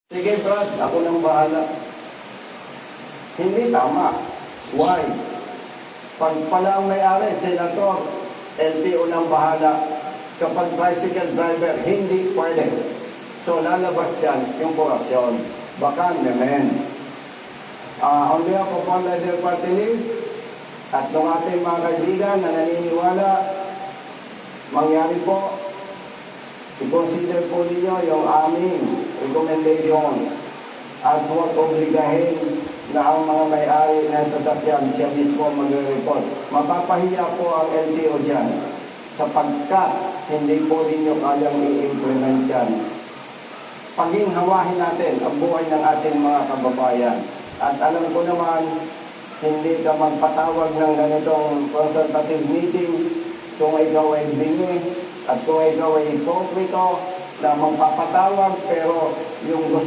Sige Brad, ako nang bahala. Hindi tama. Why? Pag pala ang may-ari, senator, LTO nang bahala. Kapag tricycle driver, hindi pwede. So lalabas dyan yung korupsyon. Baka naman. On behalf of all other party lists, at ng ating mga kaibigan na naniniwala, mangyari po, i-consider po ninyo yung aming recommendation at huwag obligahin na ang mga may-ari ng sasakyan siya mismo magre-report. Mapapahiya po ang LTO dyan sapagkat hindi po ninyo kayang i-implement dyan. Paginghawahin natin ang buhay ng ating mga kababayan. At alam ko naman, hindi ka magpatawag ng ganitong consultative meeting kung ikaw ay bingi at kung ikaw ay hipokrito na magpapatawag pero yung gusto